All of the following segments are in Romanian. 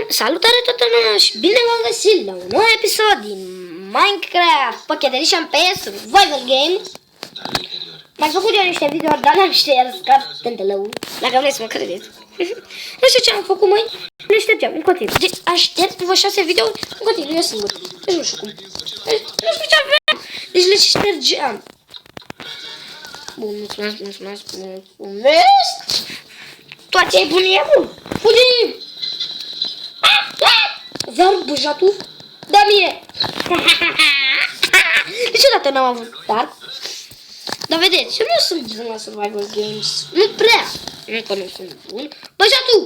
Salutare toată lumea și bine v-am găsit la un nou episod din Minecraft Pocket Edition PS Survival Game. M-am făcut eu niște videouri, dar n-am șters ca tântălău, dacă vreți să mă credeți. Nu știu ce am făcut, măi, le ștergeam în continuu. Deci aș șters vreo 6 videouri în continuu, eu singur. Deci nu știu cum. Nu știu ce aveam. Deci le ștergeam. Bun, mulțumesc. Toate ai bunie, bun. Fugi! Zar bujatul? Da mie! Niciodată n-am avut dark. Dar vedeți, eu nu sunt bun la survival games. Nu prea. Încă nu sunt bun. Bujatul!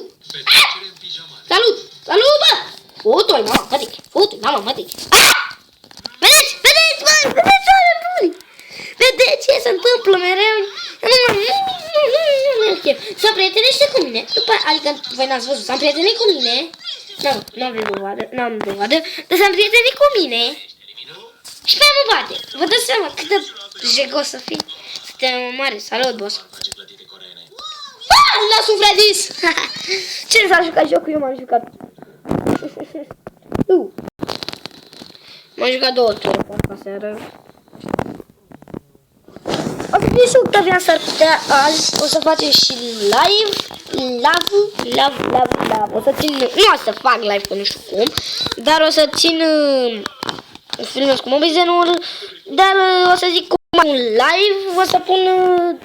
Salut! Salut, bă! Futu-i, mama, mătic! Futu-i, mama, mătic! Vedeți, măi! Vedeți, oameni buni! Vedeți ce se întâmplă mereu? S-a prietenește cu mine. După, adică voi n-ați văzut, s-a prietenit cu mine. N-am dovadă, dar s-a prietenit cu mine. Și pe mă bate. Vă dați seama cât de jegos să fii. Suntem mare. Salut, boss. N-a sufredis. Cine s-a jucat jocul? Eu m-am jucat. M-am jucat 2 ori pe seară. O să fie și Octavian s-ar putea azi, o să facem și live, o să țin, nu o să fac live că nu știu cum, dar o să țin, filmez cu mobizenul, dar o să zic cum un live, o să pun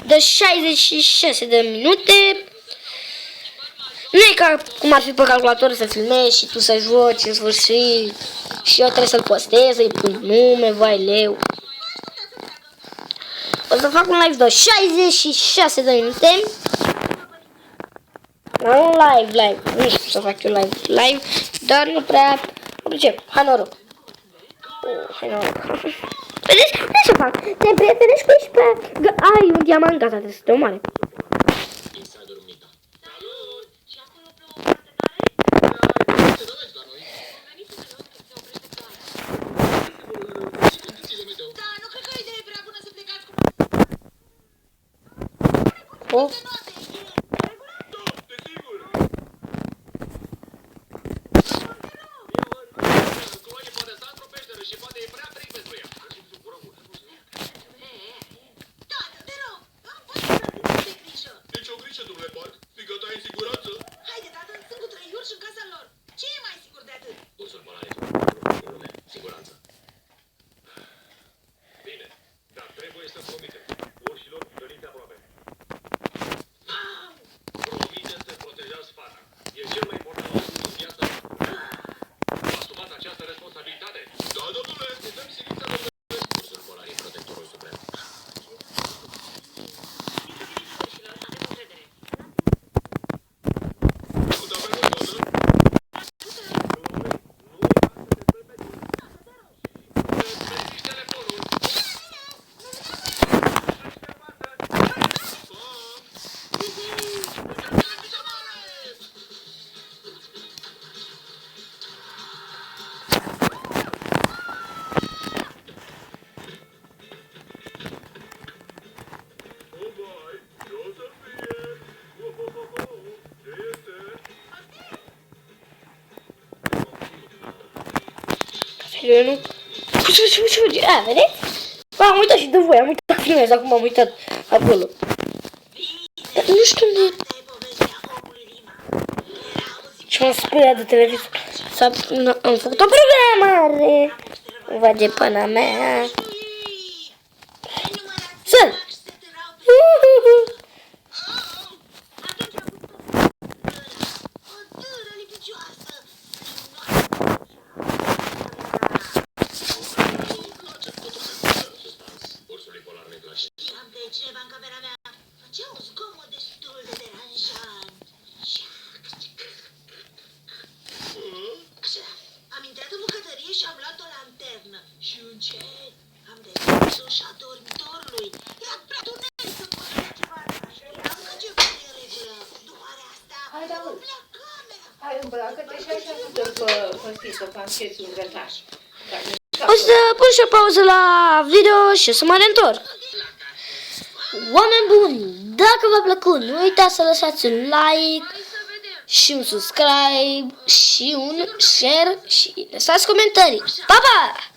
de 66 de minute, nu e ca cum ar fi pe calculator să filmezi și tu să joci în sfârșit și eu trebuie să-l postez, să-i pun nume, vai leu. O să fac un live de 66 de minute. Un live. Nu știu să fac eu live, dar nu prea pricep. Hai noroc. Vedeți? Ce să fac? Te prietenești cu ești prea... Ai un diamant, gata, trebuie să te omoare. Oh. Nu? Vedeți? Am uitat și de voi, am uitat să filmez, acum am uitat acolo. Dar nu știu unde... Și m-am speriat de televizor. Am făcut o programare. Va de pana mea. Să-l! Cineva în camera mea făcea un zgomot destul de deranjant. Așa, am intrat în bucătărie și am luat o lanternă și încet am deschis ușa dormitorului. Era prea tunel să pot vedea ceva. Știam că ceva e în regulă. După asta, umplea camera. Hai, îmbracă-te și așa nu dă pe stisă, pe ancheți un grătaș. O să pun și o pauză la video și o să mă reîntorc. Oameni buni, dacă v-a plăcut, nu uitați să lăsați un like, și un subscribe și un share și lăsați comentarii. Pa, pa!